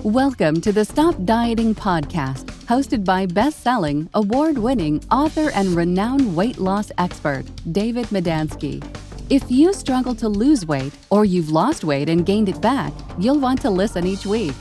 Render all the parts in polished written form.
Welcome to the Stop Dieting podcast, hosted by best-selling, award-winning author and renowned weight loss expert, David Medansky. If you struggle to lose weight or you've lost weight and gained it back, you'll want to listen each week.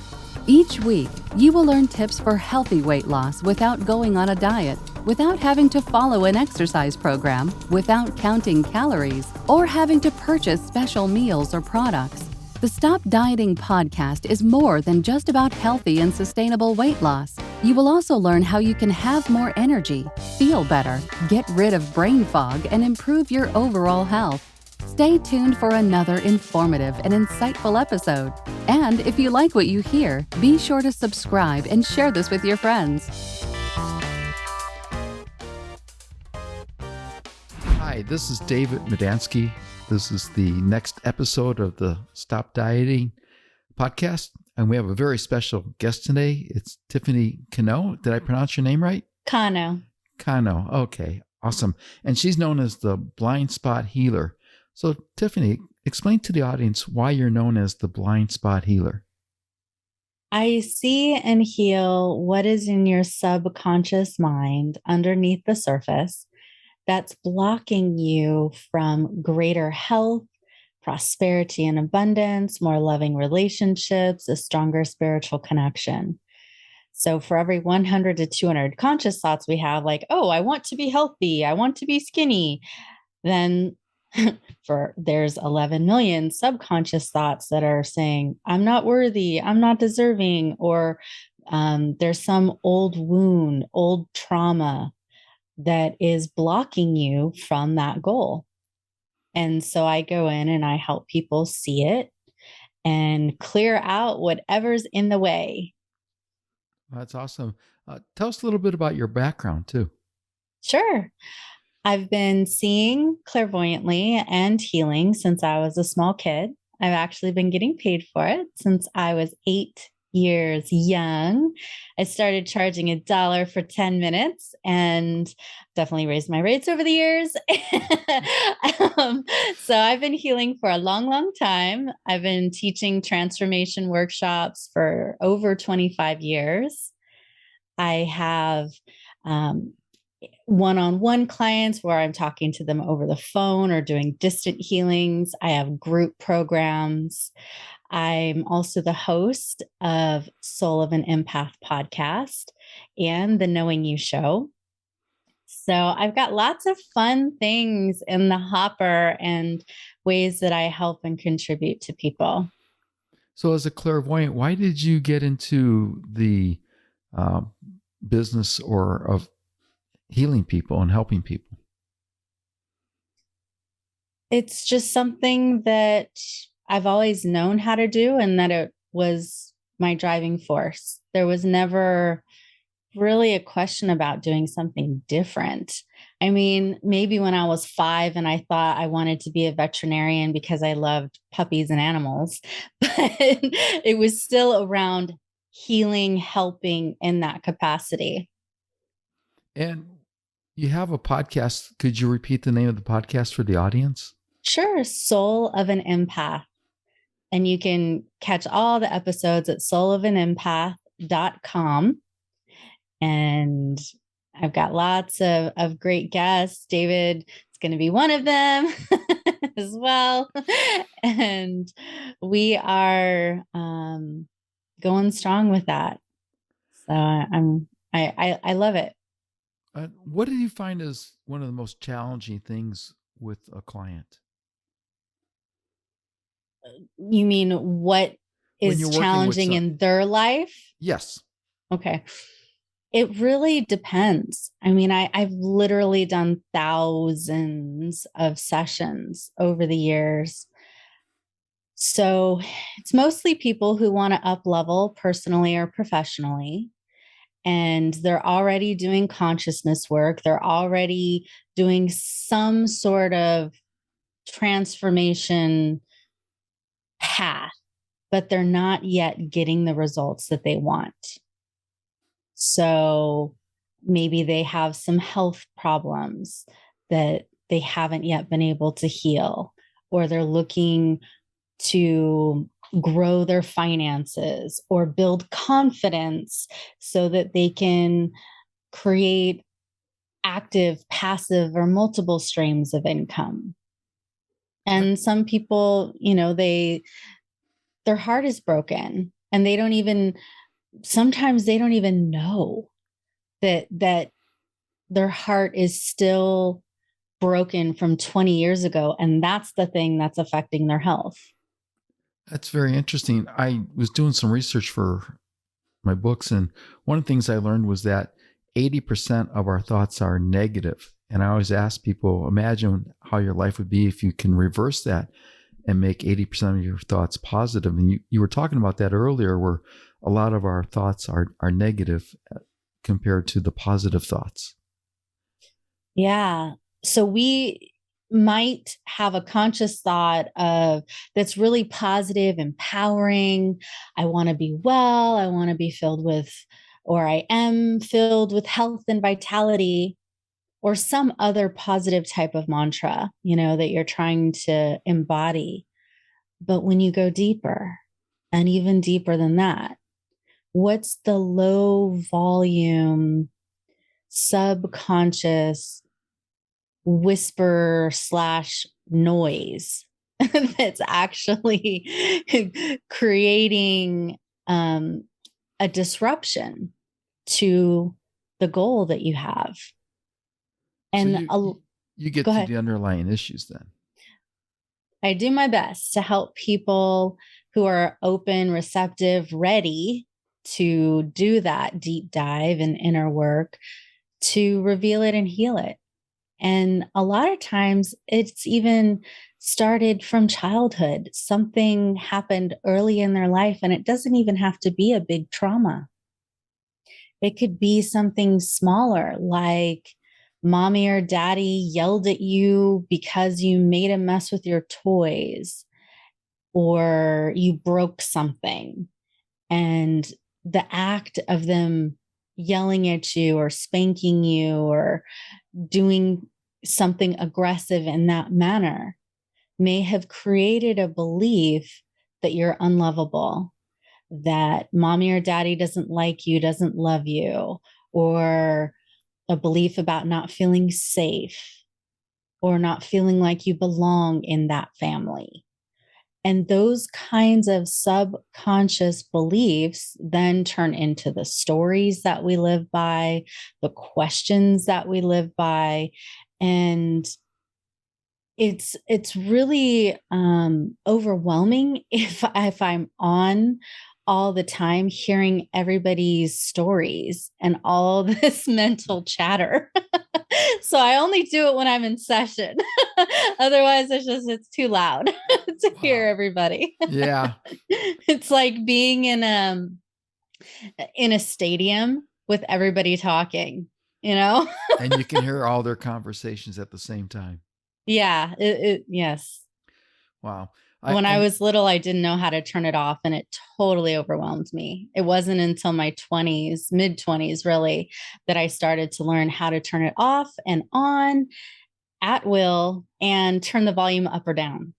Each week, you will learn tips for healthy weight loss without going on a diet, without having to follow an exercise program, without counting calories, or having to purchase special meals or products. The Stop Dieting podcast is more than just about healthy and sustainable weight loss. You will also learn how you can have more energy, feel better, get rid of brain fog, and improve your overall health. Stay tuned for another informative and insightful episode. And if you like what you hear, be sure to subscribe and share this with your friends. Hi, this is David Medansky. This is the next episode of the Stop Dieting podcast, and we have a very special guest today. It's Tiffany Cano. Did I pronounce your name right? Cano. Cano. Okay, awesome. And she's known as the blind spot healer. So, Tiffany, explain to the audience why you're known as the blind spot healer. I see and heal what is in your subconscious mind underneath the surface that's blocking you from greater health, prosperity and abundance, more loving relationships, a stronger spiritual connection. So for every 100 to 200 conscious thoughts we have, like, oh, I want to be healthy, I want to be skinny, then there's 11 million subconscious thoughts that are saying, I'm not worthy, I'm not deserving, or there's some old wound, old trauma that is blocking you from that goal. And so I go in and I help people see it and clear out whatever's in the way. That's awesome. Tell us a little bit about your background too. Sure. I've been seeing clairvoyantly and healing since I was a small kid. I've actually been getting paid for it since I was 8 years young. I started charging $1 for 10 minutes and definitely raised my rates over the years. So I've been healing for a long, long time. I've been teaching transformation workshops for over 25 years. I have one-on-one clients where I'm talking to them over the phone or doing distant healings. I have group programs. I'm also the host of Soul of an Empath podcast and the Knowing You show. So I've got lots of fun things in the hopper and ways that I help and contribute to people. So as a clairvoyant, why did you get into the business of healing people and helping people? It's just something that I've always known how to do, and that it was my driving force. There was never really a question about doing something different. I mean, maybe when I was 5 and I thought I wanted to be a veterinarian because I loved puppies and animals, but it was still around healing, helping in that capacity. And you have a podcast. Could you repeat the name of the podcast for the audience? Sure. Soul of an Empath. And you can catch all the episodes at soulofanempath.com. And I've got lots of great guests. David is going to be one of them as well. And we are going strong with that. So I love it. What did you find as one of the most challenging things with a client? You mean what is challenging in their life? Yes. Okay. It really depends. I mean, I've literally done thousands of sessions over the years. So it's mostly people who want to up level personally or professionally. And they're already doing consciousness work. They're already doing some sort of transformation path, but they're not yet getting the results that they want. So maybe they have some health problems that they haven't yet been able to heal, or they're looking to grow their finances or build confidence so that they can create active, passive, or multiple streams of income. And some people, their heart is broken and sometimes they don't even know that their heart is still broken from 20 years ago. And that's the thing that's affecting their health. That's very interesting. I was doing some research for my books, and one of the things I learned was that 80% of our thoughts are negative. And I always ask people, imagine how your life would be if you can reverse that and make 80% of your thoughts positive. And you were talking about that earlier, where a lot of our thoughts are negative compared to the positive thoughts. Yeah. So we might have a conscious thought of that's really positive, empowering. I want to be well. I want to be filled with, or I am filled with health and vitality, or some other positive type of mantra, that you're trying to embody. But when you go deeper and even deeper than that, what's the low volume, subconscious whisper / noise that's actually creating a disruption to the goal that you have? And so you get to the underlying issues then. I do my best to help people who are open, receptive, ready to do that deep dive and inner work to reveal it and heal it. And a lot of times it's even started from childhood. Something happened early in their life, and it doesn't even have to be a big trauma. It could be something smaller, like mommy or daddy yelled at you because you made a mess with your toys, or you broke something. And the act of them yelling at you or spanking you or doing something aggressive in that manner may have created a belief that you're unlovable, that mommy or daddy doesn't like you, doesn't love you, or a belief about not feeling safe or not feeling like you belong in that family. And those kinds of subconscious beliefs then turn into the stories that we live by, the questions that we live by. And it's really overwhelming if I'm on all the time hearing everybody's stories and all this mental chatter. So I only do it when I'm in session. Otherwise, it's too loud to hear everybody. Yeah. It's like being in a stadium with everybody talking, And you can hear all their conversations at the same time. Yeah. Yes. Wow. When I was little, I didn't know how to turn it off, and it totally overwhelmed me. It wasn't until my 20s, mid-20s really, that I started to learn how to turn it off and on at will and turn the volume up or down.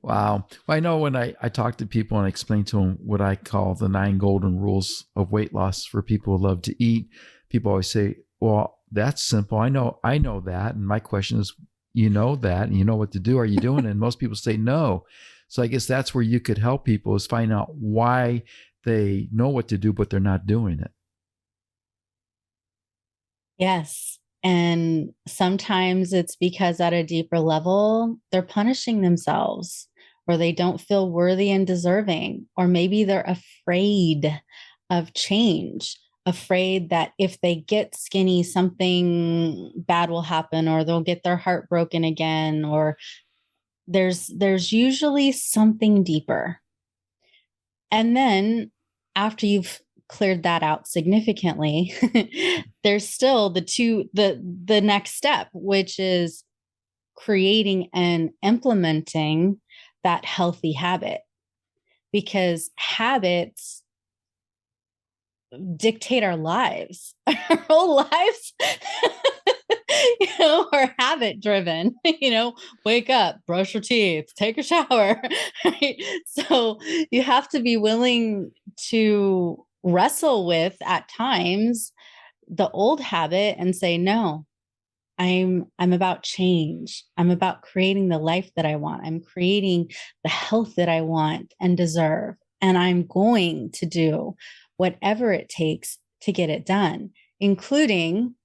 Wow. Well, I know when I talk to people and I explain to them what I call the 9 golden rules of weight loss for people who love to eat, people always say, well, that's simple. I know that. And my question is, you know that, and you know what to do. Are you doing it? And most people say no. So I guess that's where you could help people, is find out why they know what to do, but they're not doing it. Yes. And sometimes it's because at a deeper level, they're punishing themselves, or they don't feel worthy and deserving, or maybe they're afraid of change, afraid that if they get skinny, something bad will happen, or they'll get their heart broken again, or there's usually something deeper. And then after you've cleared that out significantly, there's still the next step, which is creating and implementing that healthy habit, because habits dictate our lives. Our whole lives or habit driven, wake up, brush your teeth, take a shower, right? So you have to be willing to wrestle with at times the old habit and say, no, I'm about change. I'm about creating the life that I want. I'm creating the health that I want and deserve. And I'm going to do whatever it takes to get it done, including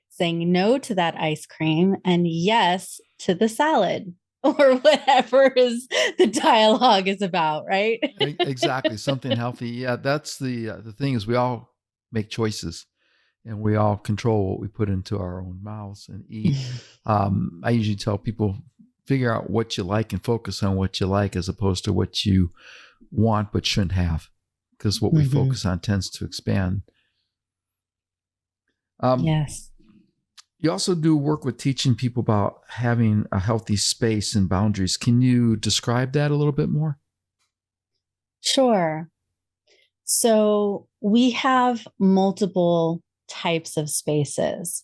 saying no to that ice cream and yes to the salad or whatever is the dialogue is about, right? Exactly. Something healthy. Yeah, that's the thing is we all make choices and we all control what we put into our own mouths and eat. I usually tell people, figure out what you like and focus on what you like as opposed to what you want but shouldn't have, because what we focus on tends to expand. Yes. You also do work with teaching people about having a healthy space and boundaries. Can you describe that a little bit more? Sure. So we have multiple types of spaces,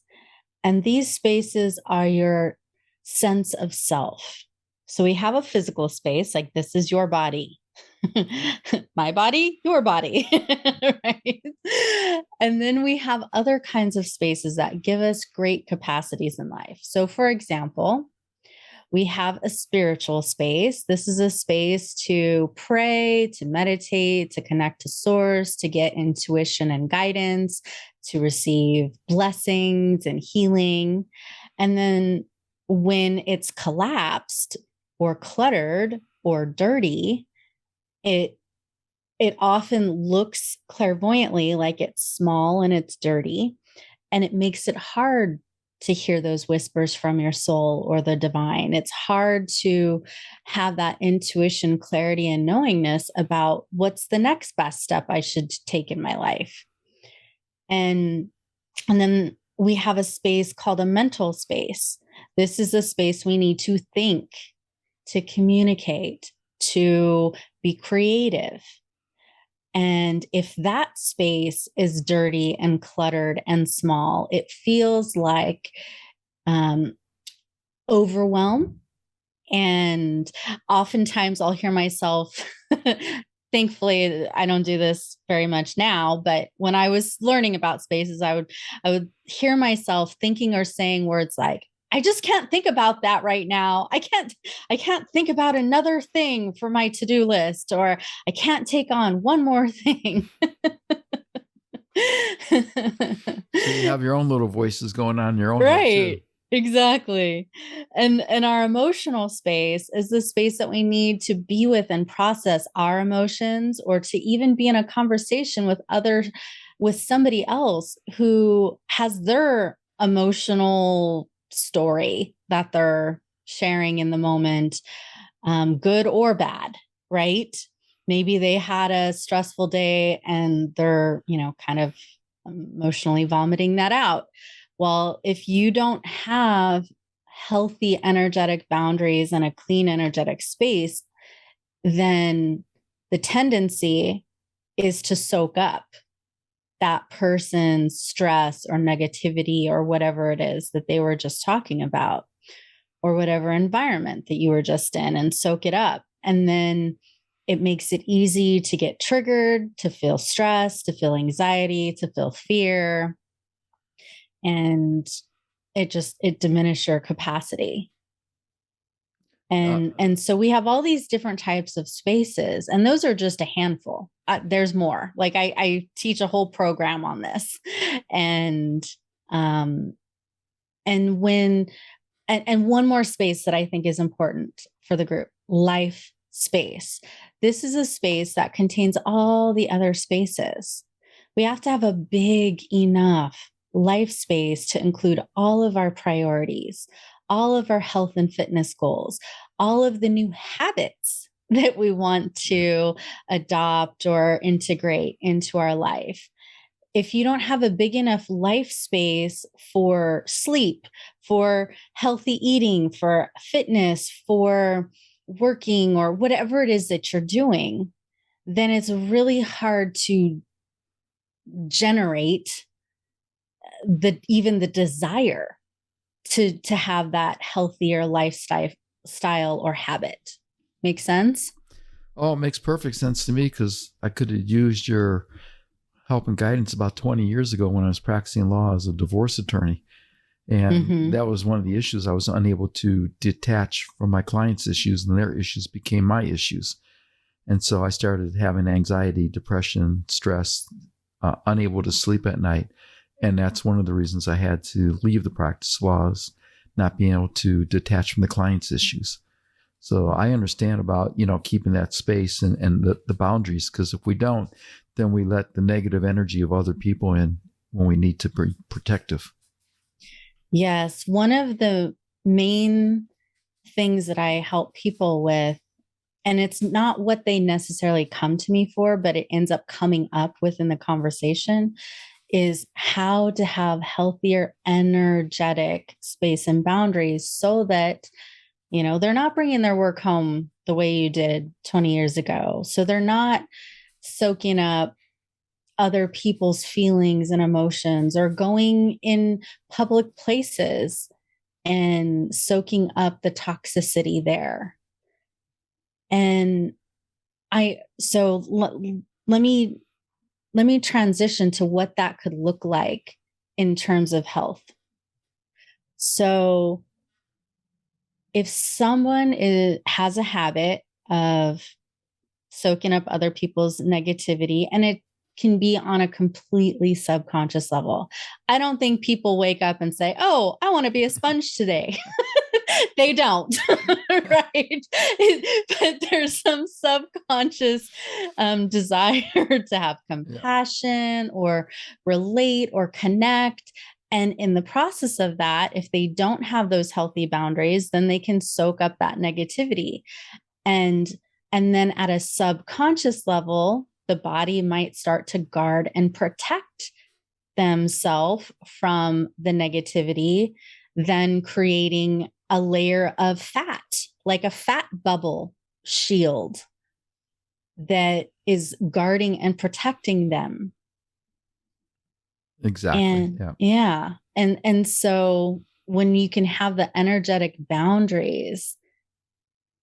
and these spaces are your sense of self. So we have a physical space, like this is your body. My body, your body, right? And then we have other kinds of spaces that give us great capacities in life. So, for example, we have a spiritual space. This is a space to pray, to meditate, to connect to source, to get intuition and guidance, to receive blessings and healing. And then when it's collapsed or cluttered or dirty, it often looks clairvoyantly like it's small and it's dirty, and it makes it hard to hear those whispers from your soul or the divine. It's hard to have that intuition, clarity, and knowingness about what's the next best step I should take in my life. And then we have a space called a mental space. This is a space we need to think, to communicate, to be creative. And if that space is dirty and cluttered and small, it feels like overwhelm. And oftentimes I'll hear myself, thankfully, I don't do this very much now, but when I was learning about spaces, I would hear myself thinking or saying words like, I just can't think about that right now. I can't think about another thing for my to-do list, or I can't take on one more thing. So you have your own little voices going on in your own head too. Exactly. And our emotional space is the space that we need to be with and process our emotions, or to even be in a conversation with somebody else who has their emotional story that they're sharing in the moment, good or bad, right? Maybe they had a stressful day and they're, kind of emotionally vomiting that out. Well, if you don't have healthy energetic boundaries and a clean energetic space, then the tendency is to soak up that person's stress or negativity or whatever it is that they were just talking about, or whatever environment that you were just in, and soak it up. And then it makes it easy to get triggered, to feel stress, to feel anxiety, to feel fear. And it diminishes your capacity. And so we have all these different types of spaces, and those are just a handful. There's more. Like I teach a whole program on this, and one more space that I think is important for the group: life space. This is a space that contains all the other spaces. We have to have a big enough life space to include all of our priorities, all of our health and fitness goals, all of the new habits that we want to adopt or integrate into our life. If you don't have a big enough life space for sleep, for healthy eating, for fitness, for working, or whatever it is that you're doing, then it's really hard to generate even the desire to have that healthier lifestyle or habit. Make sense? Oh, it makes perfect sense to me, because I could have used your help and guidance about 20 years ago when I was practicing law as a divorce attorney. And that was one of the issues. I was unable to detach from my clients' issues, and their issues became my issues. And so I started having anxiety, depression, stress, unable to sleep at night. And that's one of the reasons I had to leave the practice of law, is not being able to detach from the client's issues. So I understand about, keeping that space and the boundaries, because if we don't, then we let the negative energy of other people in when we need to be protective. Yes. One of the main things that I help people with, and it's not what they necessarily come to me for, but it ends up coming up within the conversation, is how to have healthier, energetic space and boundaries so that, they're not bringing their work home the way you did 20 years ago. So they're not soaking up other people's feelings and emotions, or going in public places and soaking up the toxicity there. And let me transition to what that could look like in terms of health. So if someone has a habit of soaking up other people's negativity, and it can be on a completely subconscious level. I don't think people wake up and say, "Oh, I want to be a sponge today." They don't, right? But there's some subconscious desire to have compassion or relate or connect. And in the process of that, if they don't have those healthy boundaries, then they can soak up that negativity. And then at a subconscious level, the body might start to guard and protect themselves from the negativity, then creating a layer of fat, like a fat bubble shield that is guarding and protecting them. Exactly. And And so when you can have the energetic boundaries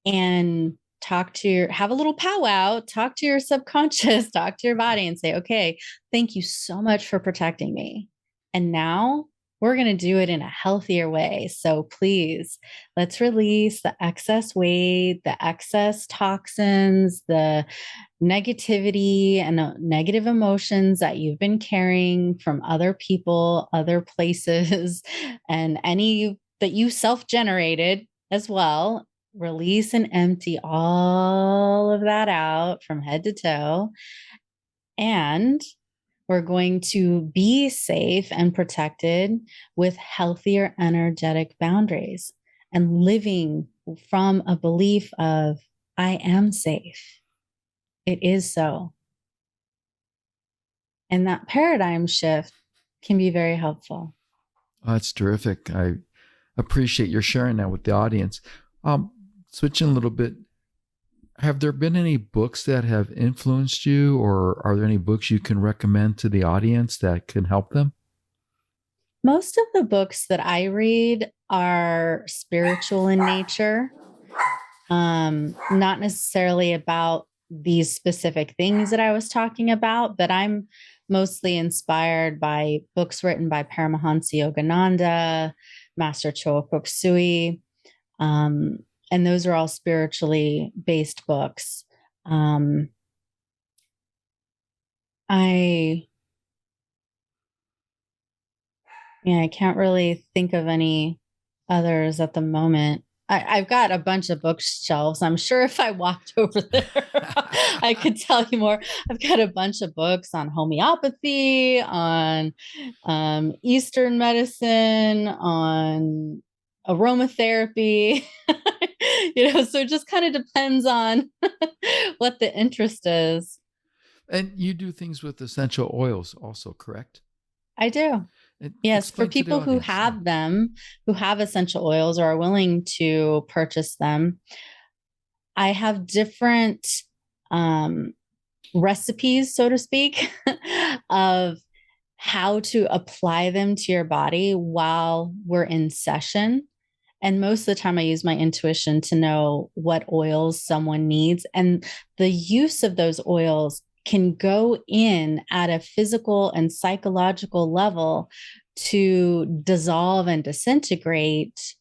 and have a little powwow, talk to your subconscious, talk to your body and say, "Okay, thank you so much for protecting me. And now we're going to do it in a healthier way. So please, let's release the excess weight, the excess toxins, the negativity and negative emotions that you've been carrying from other people, other places, and any that you self-generated as well. Release and empty all of that out from head to toe. And we're going to be safe and protected with healthier energetic boundaries and living from a belief of, I am safe. It is so." And that paradigm shift can be very helpful. Oh, that's terrific. I appreciate your sharing that with the audience. Switching a little bit, have there been any books that have influenced you, or are there any books you can recommend to the audience that can help them? Most of the books that I read are spiritual in nature, not necessarily about these specific things that I was talking about, but I'm mostly inspired by books written by Paramahansa Yogananda, Master Choa Kok Sui, and those are all spiritually based books. I can't really think of any others at the moment. I've got a bunch of bookshelves. I'm sure if I walked over there, I could tell you more. I've got a bunch of books on homeopathy, on Eastern medicine, on aromatherapy. So it just kind of depends on what the interest is. And you do things with essential oils also, correct? I do. Yes, for people who have them, who have essential oils or are willing to purchase them, I have different recipes, so to speak, of how to apply them to your body while we're in session. And most of the time, I use my intuition to know what oils someone needs. And the use of those oils can go in at a physical and psychological level to dissolve and disintegrate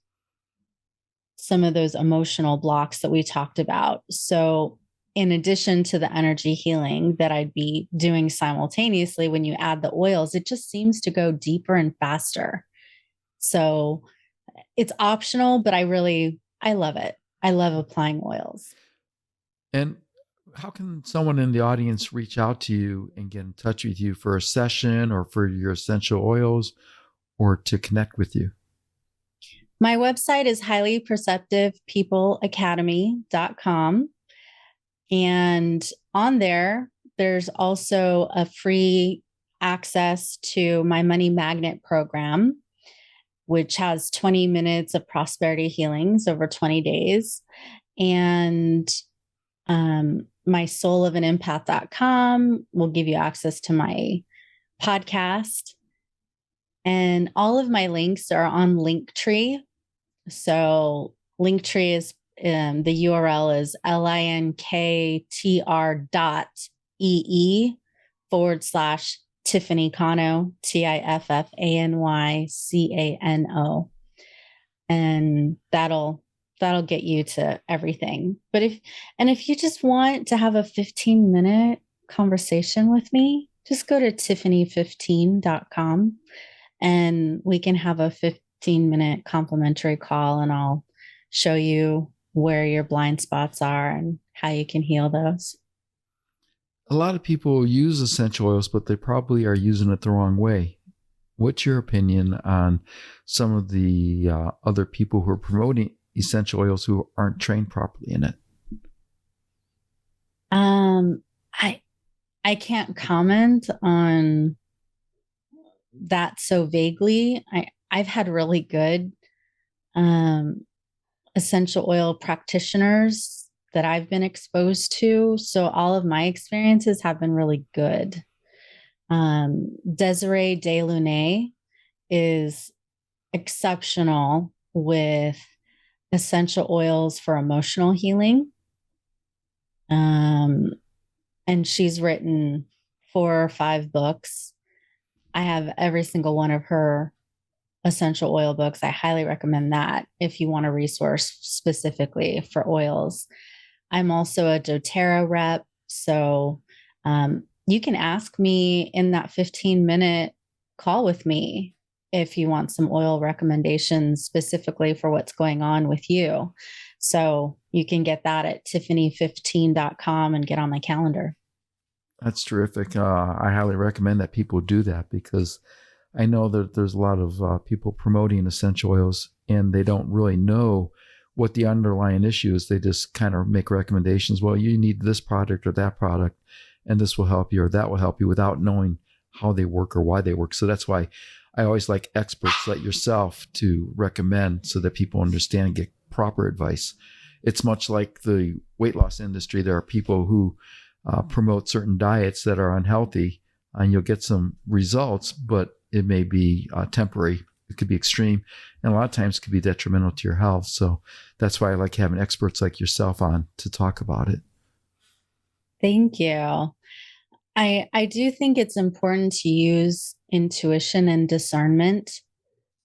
some of those emotional blocks that we talked about. So, in addition to the energy healing that I'd be doing simultaneously, when you add the oils, it just seems to go deeper and faster. So, it's optional, but I love it. I love applying oils. And how can someone in the audience reach out to you and get in touch with you for a session or for your essential oils or to connect with you? My website is highlyperceptivepeopleacademy.com. And on there, there's also a free access to my money magnet program, which has 20 minutes of prosperity healings over 20 days. And my soulofanempath.com will give you access to my podcast. And all of my links are on Linktree. So Linktree is the URL is linktr.ee/Tiffany Cano, TiffanyCano. And that'll get you to everything. But if you just want to have a 15-minute conversation with me, just go to tiffany15.com and we can have a 15-minute complimentary call, and I'll show you where your blind spots are and how you can heal those. A lot of people use essential oils, but they probably are using it the wrong way. What's your opinion on some of the other people who are promoting essential oils who aren't trained properly in it? I can't comment on that so vaguely. I've had really good essential oil practitioners that I've been exposed to. So all of my experiences have been really good. Desiree Delaunay is exceptional with essential oils for emotional healing. And she's written 4 or 5 books. I have every single one of her essential oil books. I highly recommend that if you want a resource specifically for oils. I'm also a doTERRA rep. So you can ask me in that 15-minute call with me if you want some oil recommendations specifically for what's going on with you. So you can get that at tiffany15.com and get on my calendar. That's terrific. I highly recommend that people do that, because I know that there's a lot of people promoting essential oils and they don't really know what the underlying issue is. They just kind of make recommendations. Well, you need this product or that product, and this will help you or that will help you, without knowing how they work or why they work. So that's why I always like experts like yourself to recommend, so that people understand and get proper advice. It's much like the weight loss industry. There are people who promote certain diets that are unhealthy, and you'll get some results, but it may be temporary. It could be extreme, and a lot of times it could be detrimental to your health. So that's why I like having experts like yourself on to talk about it. Thank you. I do think it's important to use intuition and discernment.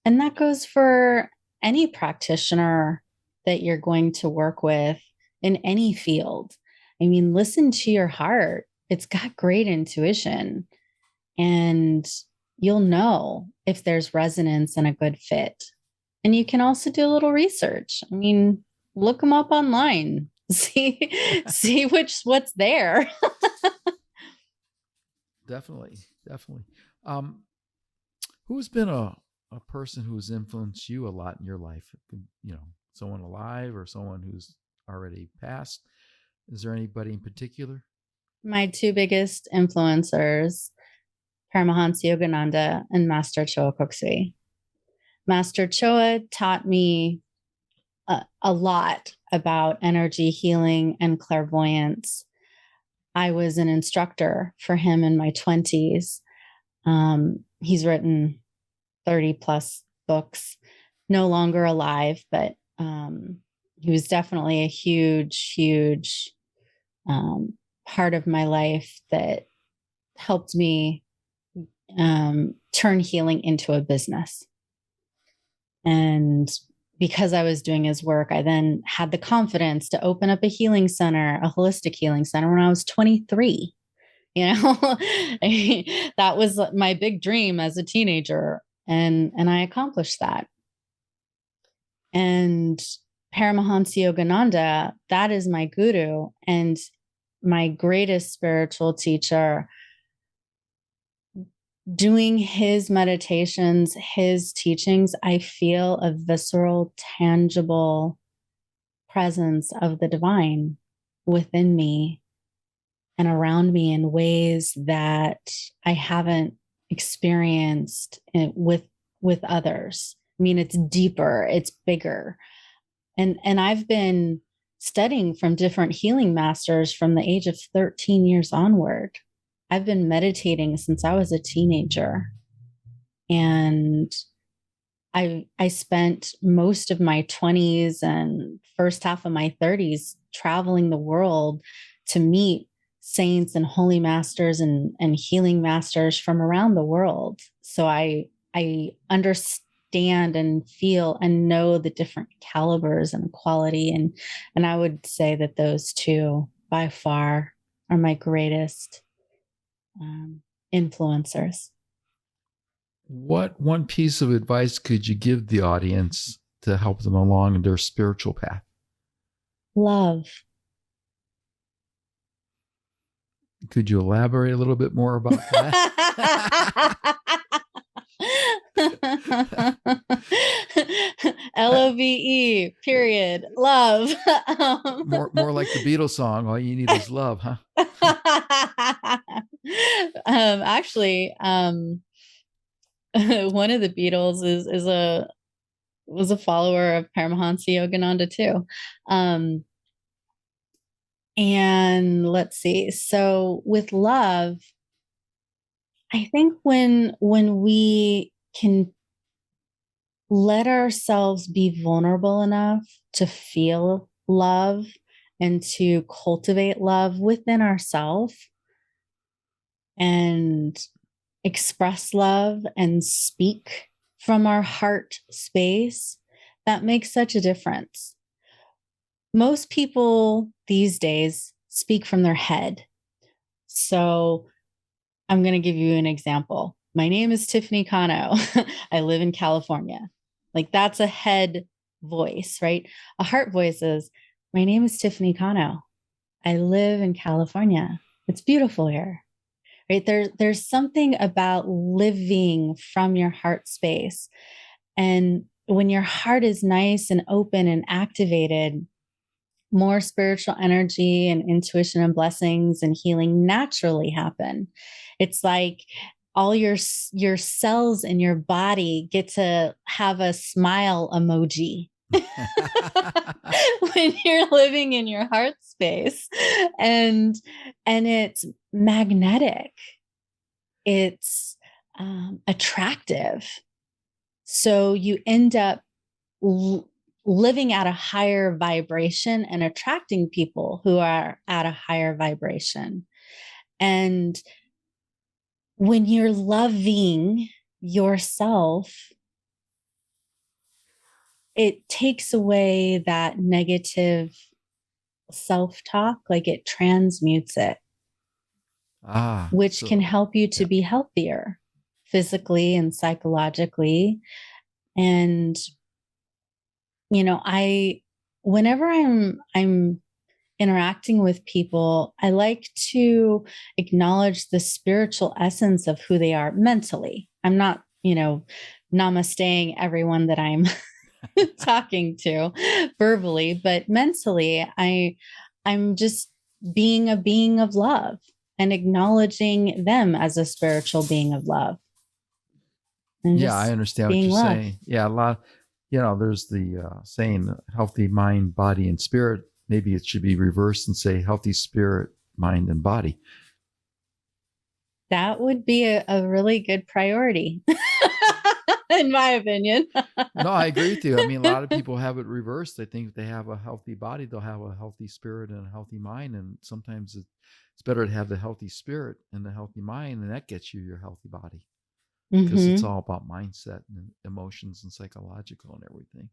And that goes for any practitioner that you're going to work with in any field. I mean, listen to your heart. It's got great intuition, and you'll know if there's resonance and a good fit. And you can also do a little research. I mean, look them up online, see what's there. Definitely. Who's been a person who's influenced you a lot in your life? Someone alive or someone who's already passed. Is there anybody in particular? My 2 biggest influencers, Paramahansa Yogananda and Master Choa Koksui. Master Choa taught me a lot about energy healing and clairvoyance. I was an instructor for him in my 20s. He's written 30 plus books, no longer alive, but he was definitely a huge part of my life that helped me turn healing into a business. And because I was doing his work, I then had the confidence to open up a healing center, a holistic healing center, when I was 23. That was my big dream as a teenager. And I accomplished that. And Paramahansa Yogananda, that is my guru and my greatest spiritual teacher. Doing his meditations, his teachings, I feel a visceral, tangible presence of the divine within me and around me in ways that I haven't experienced with others. I mean, it's deeper, it's bigger. And I've been studying from different healing masters from the age of 13 years onward. I've been meditating since I was a teenager. And I spent most of my 20s and first half of my 30s traveling the world to meet saints and holy masters and healing masters from around the world. So I understand and feel and know the different calibers and quality. And I would say that those two by far are my greatest influencers. What one piece of advice could you give the audience to help them along in their spiritual path? Love. Could you elaborate a little bit more about that? LOVE, period. Love. more like the Beatles song, all you need is love, huh? Actually, one of the Beatles was a follower of Paramahansa Yogananda too. And let's see. So with love, I think when we can let ourselves be vulnerable enough to feel love and to cultivate love within ourselves and express love and speak from our heart space, that makes such a difference. Most people these days speak from their head. So I'm going to give you an example. My name is Tiffany Cano. I live in California. Like, that's a head voice, right? A heart voice is, my name is Tiffany Cano. I live in California. It's beautiful here. Right? There's something about living from your heart space. And when your heart is nice and open and activated, more spiritual energy and intuition and blessings and healing naturally happen. It's like all your cells in your body get to have a smile emoji when you're living in your heart space. And it's magnetic. It's attractive. So you end up living at a higher vibration and attracting people who are at a higher vibration. And when you're loving yourself, it takes away that negative self-talk, like it transmutes it, which can help you to be healthier physically and psychologically. And whenever I'm interacting with people, I like to acknowledge the spiritual essence of who they are mentally. I'm not, namasteing everyone that I'm talking to verbally, but mentally, I'm just being a being of love and acknowledging them as a spiritual being of love. Yeah, I understand what you're saying. Yeah, a lot. There's the saying, healthy mind, body, and spirit. Maybe it should be reversed and say healthy spirit, mind, and body. That would be a really good priority, in my opinion. No, I agree with you. I mean, a lot of people have it reversed. They think if they have a healthy body, they'll have a healthy spirit and a healthy mind. And sometimes it's better to have the healthy spirit and the healthy mind, and that gets you your healthy body, because it's all about mindset and emotions and psychological and everything.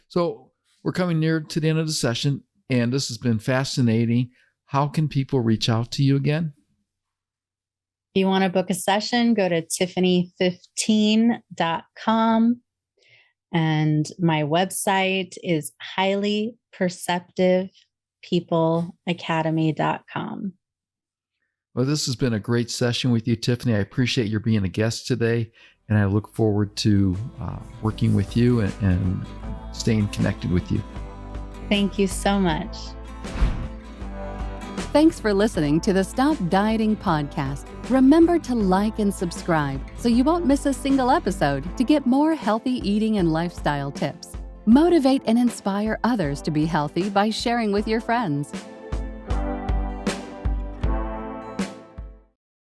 So we're coming near to the end of the session, and this has been fascinating. How can people reach out to you again? If you want to book a session, go to tiffany15.com. And my website is highlyperceptivepeopleacademy.com. Well, this has been a great session with you, Tiffany. I appreciate your being a guest today, and I look forward to working with you and staying connected with you. Thank you so much. Thanks for listening to the Stop Dieting podcast. Remember to like and subscribe so you won't miss a single episode to get more healthy eating and lifestyle tips. Motivate and inspire others to be healthy by sharing with your friends.